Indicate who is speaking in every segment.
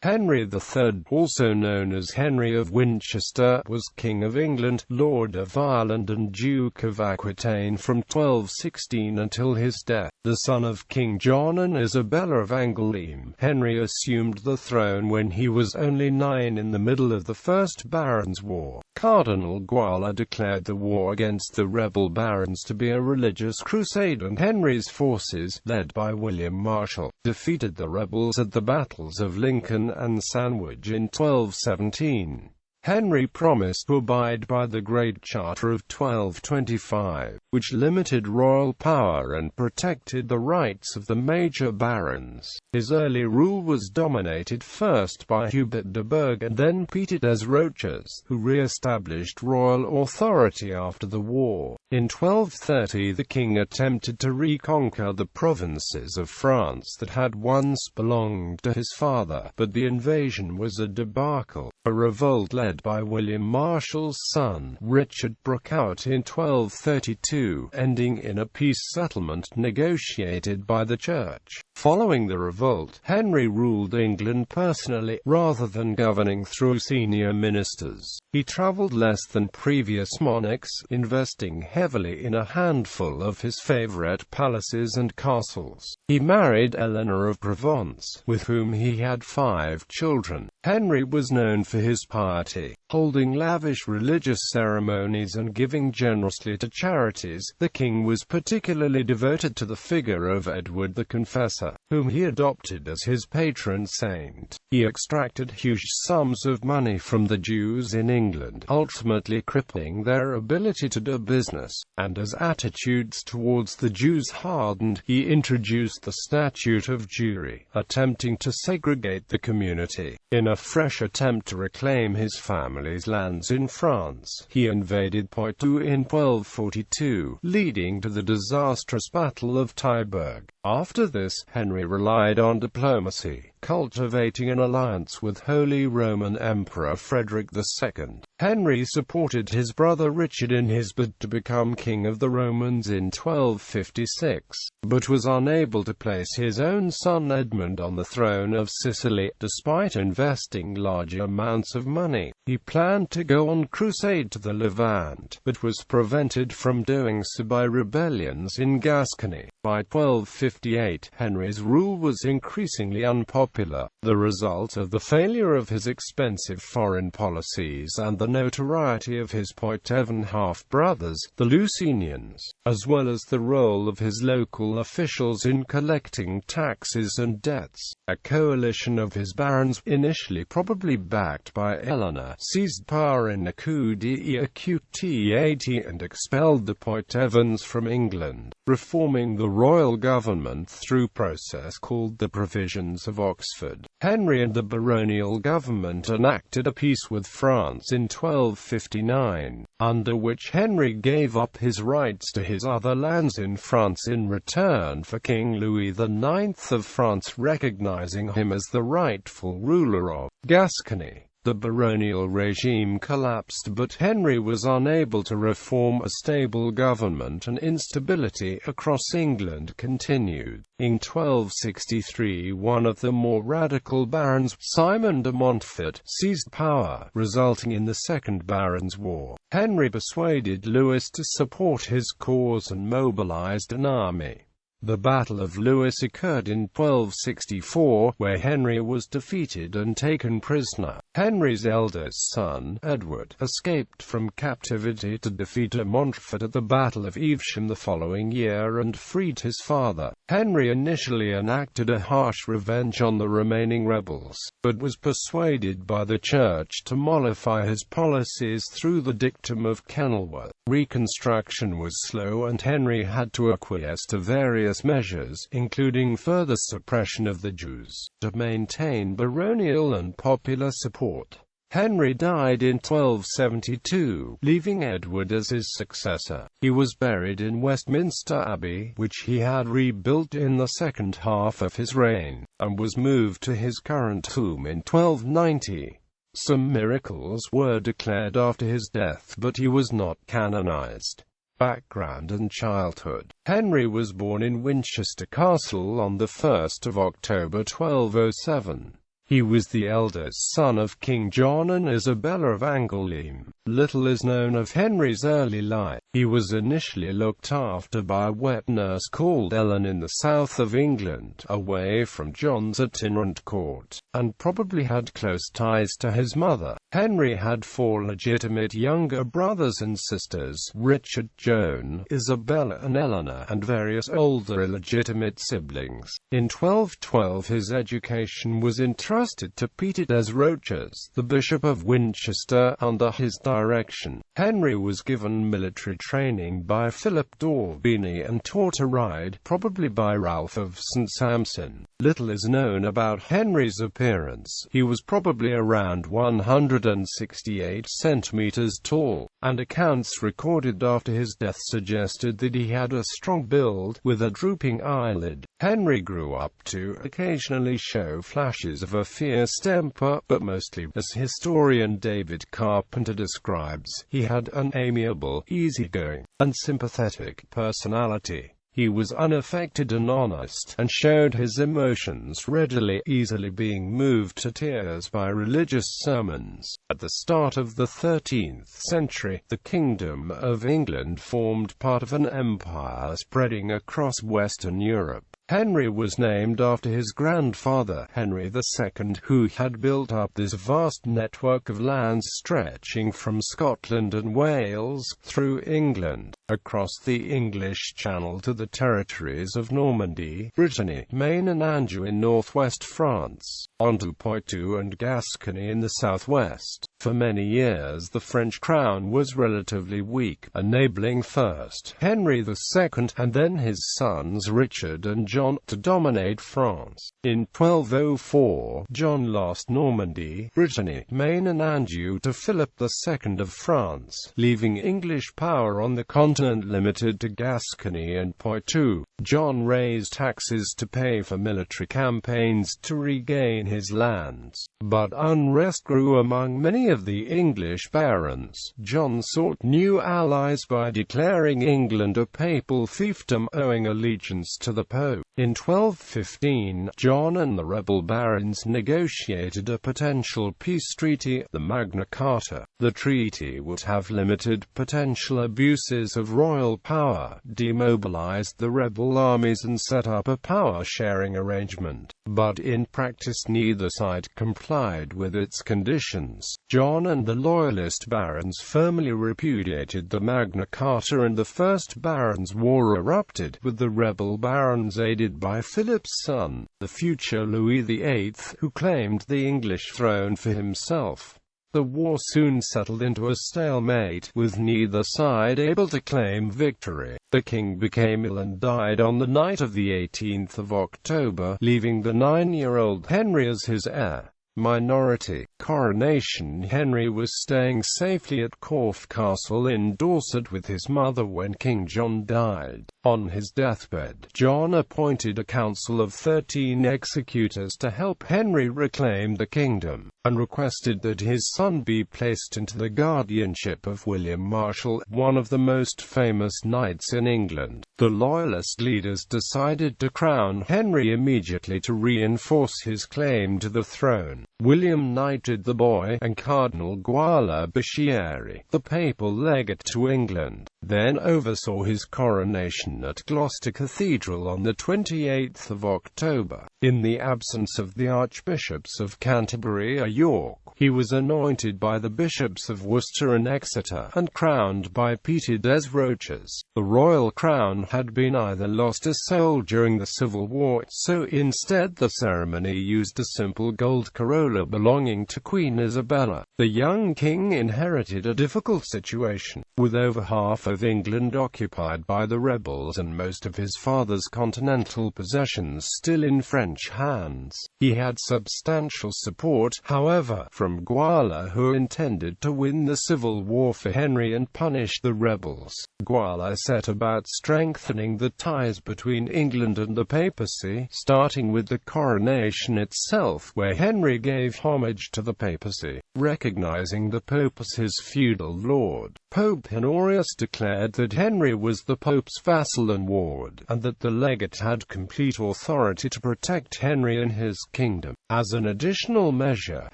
Speaker 1: Henry III, also known as Henry of Winchester, was King of England, Lord of Ireland and Duke of Aquitaine from 1216 until his death. The son of King John and Isabella of Angoulême, Henry assumed the throne when he was only 9 in the middle of the First Barons War. Cardinal Guala declared the war against the rebel barons to be a religious crusade, and Henry's forces, led by William Marshal, defeated the rebels at the battles of Lincoln and Sandwich in 1217. Henry promised to abide by the Great Charter of 1225, which limited royal power and protected the rights of the major barons. His early rule was dominated first by Hubert de Burgh and then Peter des Roches, who re-established royal authority after the war. In 1230 the king attempted to reconquer the provinces of France that had once belonged to his father, but the invasion was a debacle. A revolt led by William Marshal's son, Richard, broke out in 1232, ending in a peace settlement negotiated by the Church. Following the revolt, Henry ruled England personally, rather than governing through senior ministers. He travelled less than previous monarchs, investing heavily in a handful of his favourite palaces and castles. He married Eleanor of Provence, with whom he had 5 children. Henry was known for his piety, holding lavish religious ceremonies and giving generously to charities. The king was particularly devoted to the figure of Edward the Confessor, whom he adopted as his patron saint. He extracted huge sums of money from the Jews in England, ultimately crippling their ability to do business, and as attitudes towards the Jews hardened, he introduced the Statute of Jewry, attempting to segregate the community. In a fresh attempt to reclaim his family's lands in France, he invaded Poitou in 1242, leading to the disastrous Battle of Taillebourg. After this, Henry relied on diplomacy, cultivating an alliance with Holy Roman Emperor Frederick II. Henry supported his brother Richard in his bid to become King of the Romans in 1256, but was unable to place his own son Edmund on the throne of Sicily, despite investing large amounts of money. He planned to go on crusade to the Levant, but was prevented from doing so by rebellions in Gascony. By 1258, Henry's rule was increasingly unpopular, the result of the failure of his expensive foreign policies and the notoriety of his Poitevin half-brothers, the Lucinians, as well as the role of his local officials in collecting taxes and debts. A coalition of his barons, initially probably backed by Eleanor, seized power in a coup d'état and expelled the Poitevins from England, reforming the royal government through a process called the Provisions of Oxford. Henry and the baronial government enacted a peace with France in 1259, under which Henry gave up his rights to his other lands in France in return for King Louis IX of France recognizing him as the rightful ruler of Gascony. The baronial regime collapsed, but Henry was unable to reform a stable government, and instability across England continued. In 1263, one of the more radical barons, Simon de Montfort, seized power, resulting in the Second Barons' War. Henry persuaded Lewis to support his cause and mobilized an army. The Battle of Lewes occurred in 1264, where Henry was defeated and taken prisoner. Henry's eldest son, Edward, escaped from captivity to defeat de Montfort at the Battle of Evesham the following year and freed his father. Henry initially enacted a harsh revenge on the remaining rebels, but was persuaded by the Church to mollify his policies through the dictum of Kenilworth. Reconstruction was slow, and Henry had to acquiesce to various measures, including further suppression of the Jews, to maintain baronial and popular support. Henry died in 1272, leaving Edward as his successor. He was buried in Westminster Abbey, which he had rebuilt in the second half of his reign, and was moved to his current tomb in 1290. Some miracles were declared after his death, but he was not canonized. Background and childhood. Henry was born in Winchester Castle on the 1st of October 1207. He was the eldest son of King John and Isabella of Angoulême. Little is known of Henry's early life. He was initially looked after by a wet nurse called Ellen in the south of England, away from John's itinerant court, and probably had close ties to his mother. Henry had 4 legitimate younger brothers and sisters: Richard, Joan, Isabella and Eleanor, and various older illegitimate siblings. In 1212 his education was entrusted to Peter des Roches, the Bishop of Winchester. Under his direction, Henry was given military training by Philip d'Orbigny and taught to ride, probably by Ralph of St. Sampson. Little is known about Henry's appearance. He was probably around 168 centimeters tall, and accounts recorded after his death suggested that he had a strong build, with a drooping eyelid. Henry grew up to occasionally show flashes of a fierce temper, but mostly, as historian David Carpenter describes, he had an amiable, easygoing, and sympathetic personality. He was unaffected and honest, and showed his emotions readily, easily being moved to tears by religious sermons. At the start of the 13th century, the Kingdom of England formed part of an empire spreading across Western Europe. Henry was named after his grandfather, Henry II, who had built up this vast network of lands stretching from Scotland and Wales, through England, across the English Channel to the territories of Normandy, Brittany, Maine and Anjou in northwest France, onto Poitou and Gascony in the southwest. For many years the French crown was relatively weak, enabling first Henry II and then his sons Richard and John to dominate France. In 1204, John lost Normandy, Brittany, Maine and Anjou to Philip II of France, leaving English power on the continent limited to Gascony and Poitou. John raised taxes to pay for military campaigns to regain his lands, but unrest grew among many of the English barons. John sought new allies by declaring England a papal fiefdom, owing allegiance to the Pope. In 1215, John and the rebel barons negotiated a potential peace treaty, the Magna Carta. The treaty would have limited potential abuses of royal power, demobilized the rebel armies and set up a power-sharing arrangement. But in practice neither side complied with its conditions. John and the loyalist barons firmly repudiated the Magna Carta, and the First Barons' War erupted, with the rebel barons aided by Philip's son, the future Louis VIII, who claimed the English throne for himself. The war soon settled into a stalemate, with neither side able to claim victory. The king became ill and died on the night of the 18th of October, leaving the 9-year-old Henry as his heir. Minority. Coronation. Henry was staying safely at Corfe Castle in Dorset with his mother when King John died. On his deathbed, John appointed a council of 13 executors to help Henry reclaim the kingdom, and requested that his son be placed into the guardianship of William Marshal, one of the most famous knights in England. The Loyalist leaders decided to crown Henry immediately to reinforce his claim to the throne. William knighted the boy, and Cardinal Guala Biscieri, the papal legate to England, then oversaw his coronation at Gloucester Cathedral on the 28th of October. In the absence of the Archbishops of Canterbury or York, he was anointed by the Bishops of Worcester and Exeter, and crowned by Peter des Roches. The royal crown had been either lost or sold during the Civil War, so instead the ceremony used a simple gold corolla belonging to Queen Isabella. The young king inherited a difficult situation, with over half of England occupied by the rebels and most of his father's continental possessions still in French hands. He had substantial support, however, however, from Guala, who intended to win the civil war for Henry and punish the rebels. Guala set about strengthening the ties between England and the papacy, starting with the coronation itself, where Henry gave homage to the papacy, recognizing the Pope as his feudal lord. Pope Honorius declared that Henry was the Pope's vassal and ward, and that the legate had complete authority to protect Henry and his kingdom. As an additional measure,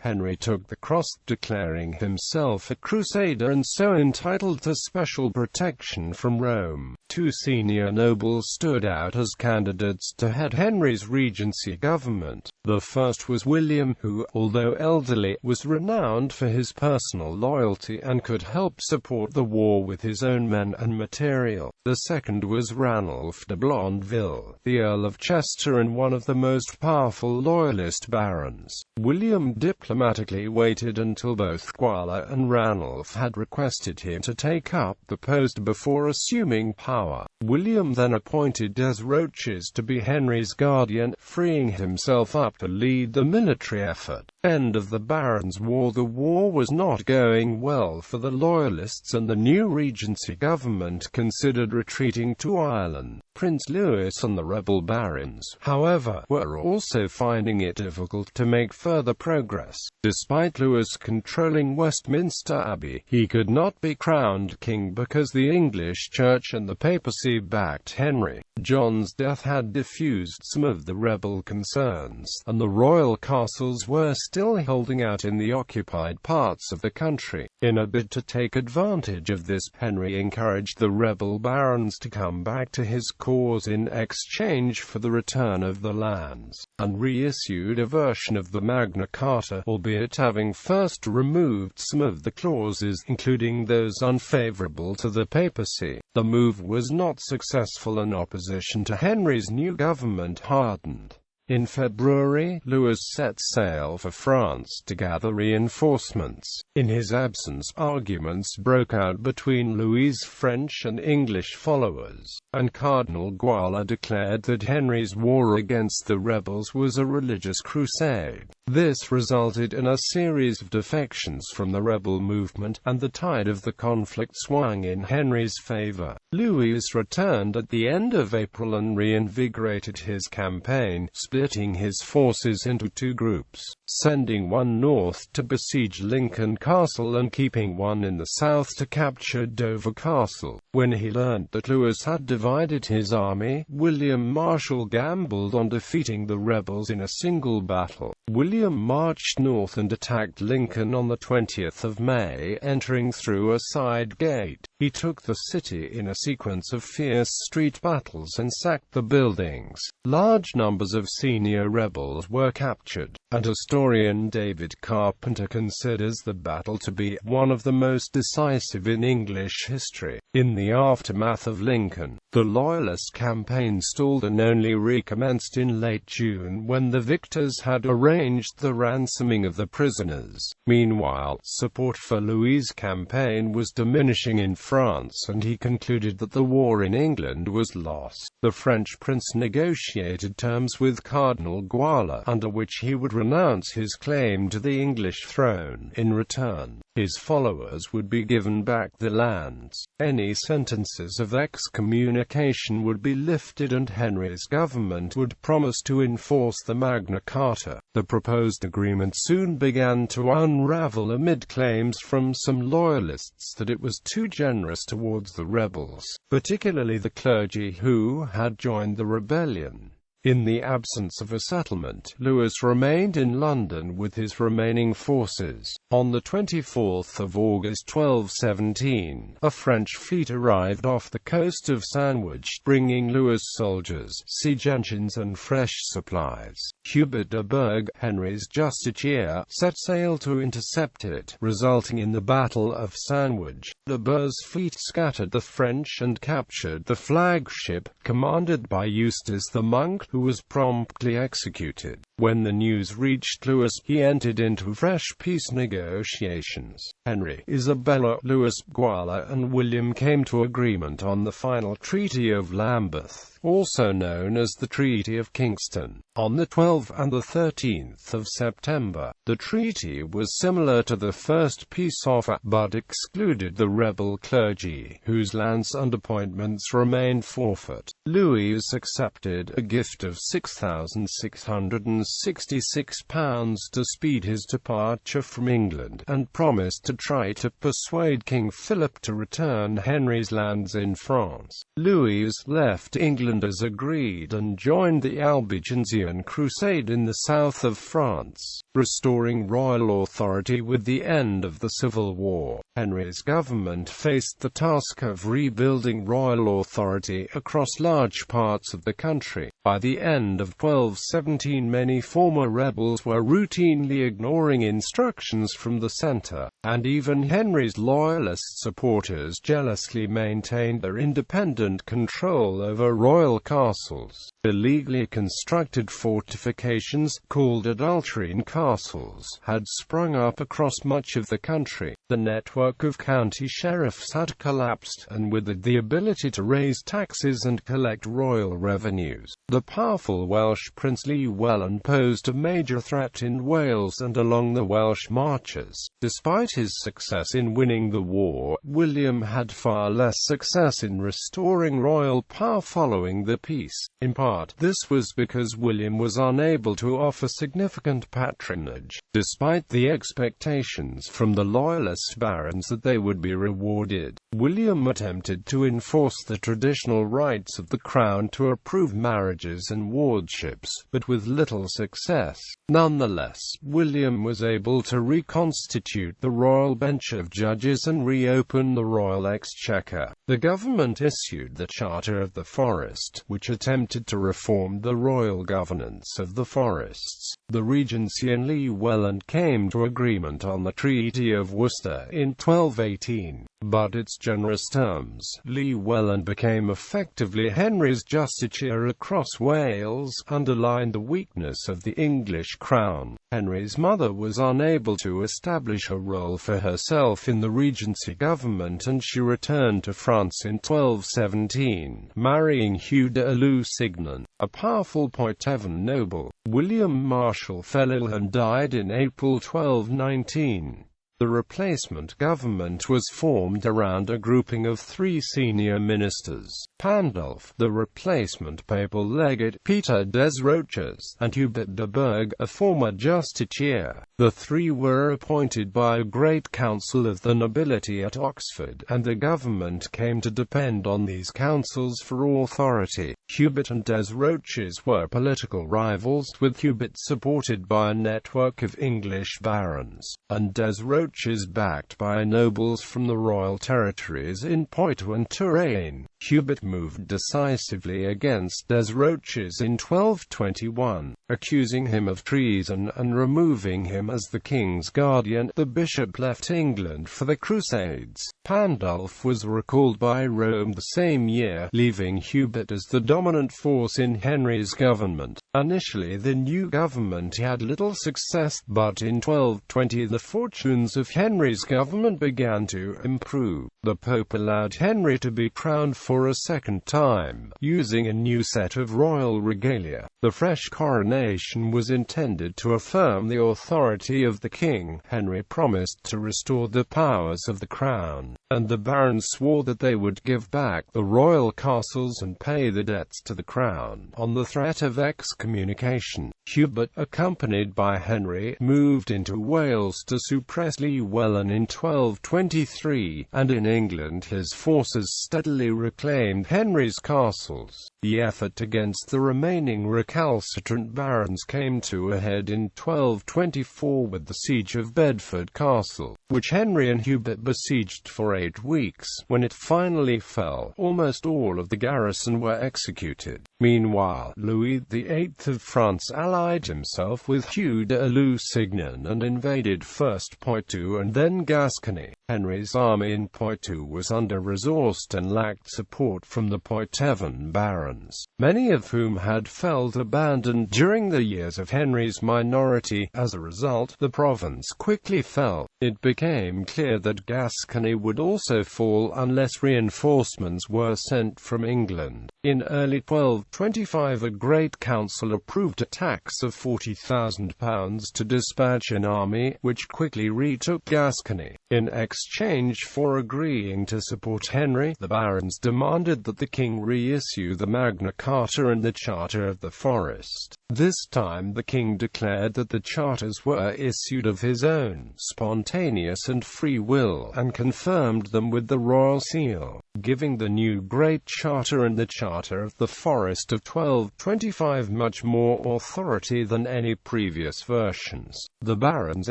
Speaker 1: Henry took the cross, declaring himself a crusader and so entitled to special protection from Rome. Two senior nobles stood out as candidates to head Henry's regency government. The first was William, who, although elderly, was renowned for his personal loyalty and could help support the war with his own men and material. The second was Ranulph de Blondeville, the Earl of Chester and one of the most powerful loyalist barons. William diplomatically waited until both Guala and Ranulph had requested him to take up the post before assuming power. William then appointed Des Roches to be Henry's guardian, freeing himself up to lead the military effort. End of the Barons' War. The war was not going well for the Loyalists, and the new regency government considered retreating to Ireland. Prince Louis and the rebel barons, however, were also finding it difficult to make further progress. Despite Louis controlling Westminster Abbey, he could not be crowned king because the English Church and the papacy backed Henry. John's death had diffused some of the rebel concerns, and the royal castles were still holding out in the occupied parts of the country. In a bid to take advantage of this, Henry encouraged the rebel barons to come back to his cause in exchange for the return of the lands, and reissued a version of the Magna Carta, albeit having first removed some of the clauses, including those unfavorable to the papacy. The move was not successful, and opposition to Henry's new government hardened. In February, Louis set sail for France to gather reinforcements. In his absence, arguments broke out between Louis's French and English followers, and Cardinal Guala declared that Henry's war against the rebels was a religious crusade. This resulted in a series of defections from the rebel movement, and the tide of the conflict swung in Henry's favor. Louis returned at the end of April and reinvigorated his campaign, splitting his forces into two groups, sending one north to besiege Lincoln Castle and keeping one in the south to capture Dover Castle. When he learned that Louis had divided his army, William Marshal gambled on defeating the rebels in a single battle. William marched north and attacked Lincoln on the 20th of May, entering through a side gate. He took the city in a sequence of fierce street battles and sacked the buildings. Large numbers of senior rebels were captured, and historian David Carpenter considers the battle to be one of the most decisive in English history. In the aftermath of Lincoln, the Loyalist campaign stalled and only recommenced in late June when the victors had arranged the ransoming of the prisoners. Meanwhile, support for Louis's campaign was diminishing in France, and he concluded that the war in England was lost. The French prince negotiated terms with Cardinal Guala, under which he would renounce his claim to the English throne. In return, his followers would be given back the lands. Any sentences of excommunication would be lifted, and Henry's government would promise to enforce the Magna Carta. The proposed agreement soon began to unravel amid claims from some loyalists that it was too generous towards the rebels, particularly the clergy who had joined the rebellion. In the absence of a settlement, Louis remained in London with his remaining forces. On the 24th of August 1217, a French fleet arrived off the coast of Sandwich, bringing Louis soldiers, siege engines and fresh supplies. Hubert de Burgh, Henry's justiciar, set sail to intercept it, resulting in the Battle of Sandwich. De Burgh's fleet scattered the French and captured the flagship, commanded by Eustace the monk, who was promptly executed. When the news reached Lewes, he entered into fresh peace negotiations. Henry, Isabella, Lewes, Guala and William came to agreement on the final Treaty of Lambeth, also known as the Treaty of Kingston, on the 12th and the 13th of September. The treaty was similar to the first peace offer, but excluded the rebel clergy, whose lands and appointments remained forfeit. Louis accepted a gift of £6,666 to speed his departure from England, and promised to try to persuade King Philip to return Henry's lands in France. Louis left England as agreed and joined the Albigensian crusade in the south of France, restoring royal authority with the end of the Civil War. Henry's government faced the task of rebuilding royal authority across large parts of the country. By the end of 1217, many former rebels were routinely ignoring instructions from the centre, and even Henry's loyalist supporters jealously maintained their independent control over royal castles. Illegally constructed fortifications, called adulterine castles, had sprung up across much of the country. The network of county sheriffs had collapsed, and with it the ability to raise taxes and collect royal revenues. The powerful Welsh Prince Llywelyn posed a major threat in Wales and along the Welsh marches. Despite his success in winning the war, William had far less success in restoring royal power following the peace. In part, this was because William was unable to offer significant patronage, despite the expectations from the loyalist barons that they would be rewarded. William attempted to enforce the traditional rights of the crown to approve marriages and wardships, but with little success. Nonetheless, William was able to reconstitute the royal bench of judges and reopen the royal exchequer. The government issued the Charter of the Forest, which attempted to reform the royal governance of the forests. The Regency and Llywelyn came to agreement on the Treaty of Worcester in 1218, but its generous terms. Llywelyn became effectively Henry's justiciar across Wales, underlined the weakness of the English crown. Henry's mother was unable to establish a role for herself in the Regency government, and she returned to France in 1217, marrying Hugh de Lusignan, a powerful Poitevin noble. William Marshal fell ill and died in April 1219. The replacement government was formed around a grouping of three senior ministers: Pandulf, the replacement papal legate, Peter Desroches, and Hubert de Burgh, a former justiciar. The three were appointed by a great council of the nobility at Oxford, and the government came to depend on these councils for authority. Hubert and Desroches were political rivals, with Hubert supported by a network of English barons, and Desroches backed by nobles from the royal territories in Poitou and Touraine. Hubert moved decisively against Desroches in 1221, accusing him of treason and removing him as the king's guardian. The bishop left England for the Crusades. Pandulf was recalled by Rome the same year, leaving Hubert as the dominant force in Henry's government. Initially, the new government had little success, but in 1220 the fortunes of Henry's government began to improve. The Pope allowed Henry to be crowned for a second time, using a new set of royal regalia. The fresh coronation was intended to affirm the authority of the king. Henry promised to restore the powers of the crown, and the barons swore that they would give back the royal castles and pay the debts to the crown, on the threat of excommunication. Hubert, accompanied by Henry, moved into Wales to suppress Llywelyn in 1223, and in England his forces steadily reclaimed Henry's castles. The effort against the remaining recalcitrant barons came to a head in 1224 with the siege of Bedford Castle, which Henry and Hubert besieged for 8 weeks. When it finally fell, almost all of the garrison were executed. Meanwhile, Louis VIII of France allied himself with Hugh de Lusignan and invaded first Poitou and then Gascony. Henry's army in Poitou too was under-resourced and lacked support from the Poitevin barons, many of whom had felt abandoned during the years of Henry's minority. As a result, the province quickly fell. It became clear that Gascony would also fall unless reinforcements were sent from England. In early 1225 a Great Council approved a tax of £40,000 to dispatch an army, which quickly retook Gascony. In exchange for agreeing to support Henry, the barons demanded that the king reissue the Magna Carta and the Charter of the Forest. This time the king declared that the charters were issued of his own spontaneous and free will, and confirmed them with the royal seal, giving the new Great Charter and the Charter of the Forest of 1225 much more authority than any previous versions. The barons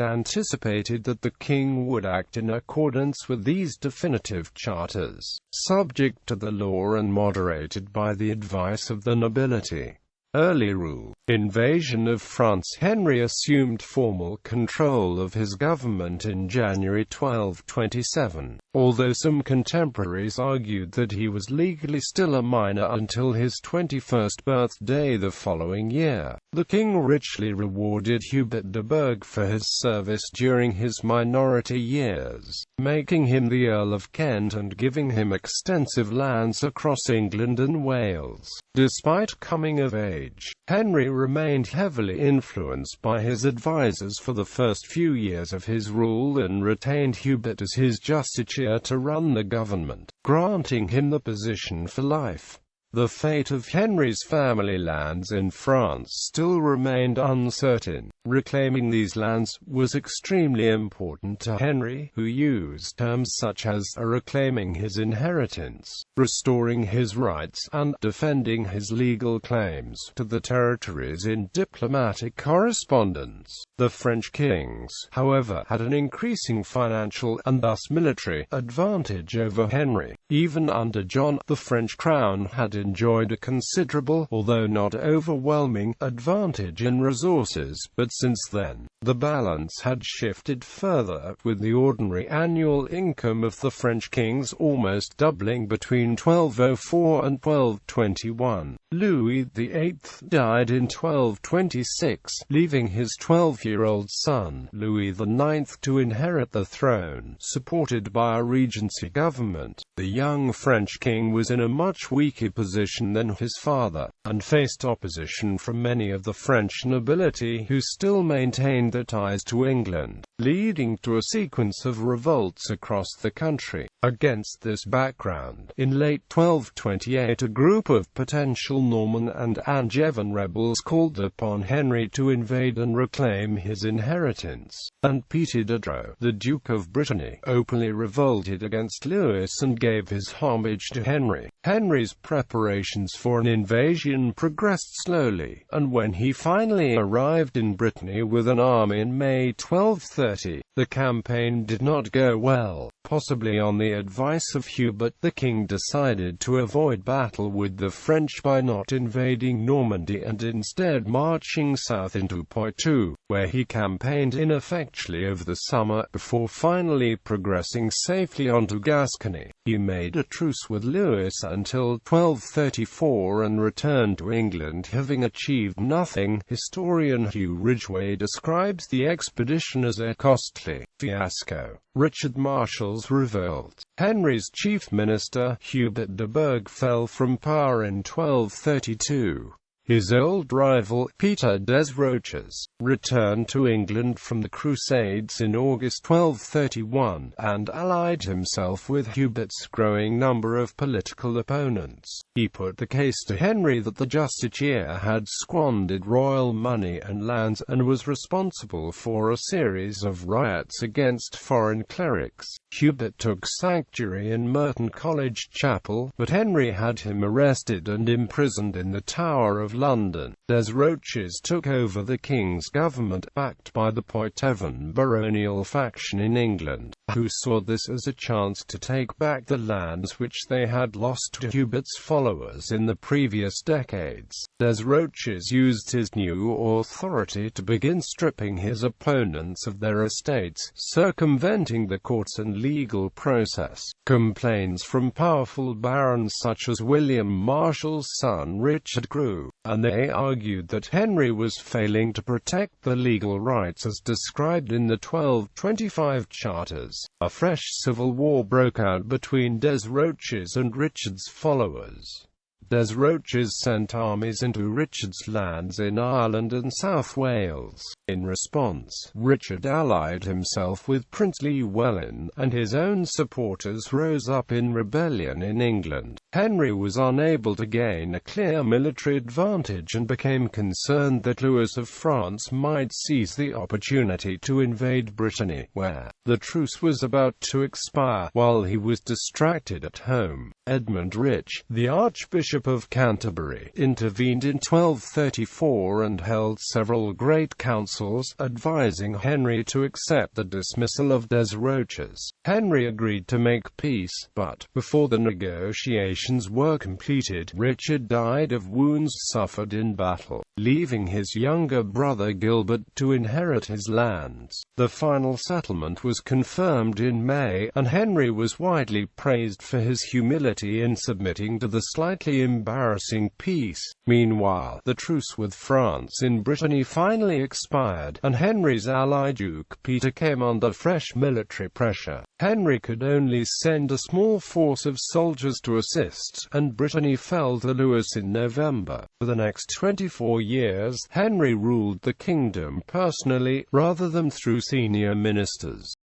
Speaker 1: anticipated that the king would act in accordance with these definitive charters, subject to the law and moderated by the advice of the nobility. Early rule. Invasion of France. Henry assumed formal control of his government in January 1227, although some contemporaries argued that he was legally still a minor until his 21st birthday the following year. The king richly rewarded Hubert de Burgh for his service during his minority years, making him the Earl of Kent and giving him extensive lands across England and Wales. Despite coming of age, Henry remained heavily influenced by his advisors for the first few years of his rule and retained Hubert as his justiciar to run the government, granting him the position for life. The fate of Henry's family lands in France still remained uncertain. Reclaiming these lands was extremely important to Henry, who used terms such as reclaiming his inheritance, restoring his rights, and defending his legal claims to the territories in diplomatic correspondence. The French kings, however, had an increasing financial, and thus military, advantage over Henry. Even under John, the French crown had enjoyed a considerable, although not overwhelming, advantage in resources, but since then, the balance had shifted further, with the ordinary annual income of the French kings almost doubling between 1204 and 1221. Louis VIII died in 1226, leaving his 12-year-old son, Louis IX, to inherit the throne, supported by a regency government. The young French king was in a much weaker position than his father, and faced opposition from many of the French nobility who still maintained their ties to England, leading to a sequence of revolts across the country. Against this background, in late 1228 a group of potential Norman and Angevin rebels called upon Henry to invade and reclaim his inheritance, and Peter Diderot, the Duke of Brittany, openly revolted against Lewis and gave his homage to Henry. Henry's preparations for an invasion progressed slowly, and when he finally arrived in Brittany with an army in May 1230, the campaign did not go well. Possibly on the advice of Hubert, the king decided to avoid battle with the French by not invading Normandy and instead marching south into Poitou, where he campaigned ineffectually over the summer, before finally progressing safely onto Gascony. He made a truce with Lewis until 1234 and returned to England having achieved nothing. Historian Hugh Ridgway describes the expedition as a costly fiasco. Richard Marshall's revolt. Henry's chief minister, Hubert de Burgh, fell from power in 1232. His old rival, Peter Desroches, returned to England from the Crusades in August 1231, and allied himself with Hubert's growing number of political opponents. He put the case to Henry that the justiciar had squandered royal money and lands, and was responsible for a series of riots against foreign clerics. Hubert took sanctuary in Merton College Chapel, but Henry had him arrested and imprisoned in the Tower of London. Desroches took over the king's government, backed by the Poitevin baronial faction in England, who saw this as a chance to take back the lands which they had lost to Hubert's followers in the previous decades. Desroches used his new authority to begin stripping his opponents of their estates, circumventing the courts and legal process. Complaints from powerful barons such as William Marshal's son Richard grew, and they argued that Henry was failing to protect the legal rights as described in the 1225 charters. A fresh civil war broke out between Desroches and Richard's followers. Desroches sent armies into Richard's lands in Ireland and South Wales. In response, Richard allied himself with Prince Llewellyn, and his own supporters rose up in rebellion in England. Henry was unable to gain a clear military advantage and became concerned that Louis of France might seize the opportunity to invade Brittany, where the truce was about to expire. While he was distracted at home, Edmund Rich, the Archbishop of Canterbury, intervened in 1234 and held several great councils, advising Henry to accept the dismissal of Desroches. Henry agreed to make peace, but, before the negotiations were completed, Richard died of wounds suffered in battle, leaving his younger brother Gilbert to inherit his lands. The final settlement was confirmed in May, and Henry was widely praised for his humility in submitting to the slightly embarrassing peace. Meanwhile, the truce with France in Brittany finally expired, and Henry's ally Duke Peter came under fresh military pressure. Henry could only send a small force of soldiers to assist, and Brittany fell to Lewis in November. For the next 24 years, Henry ruled the kingdom personally, rather than through senior ministers.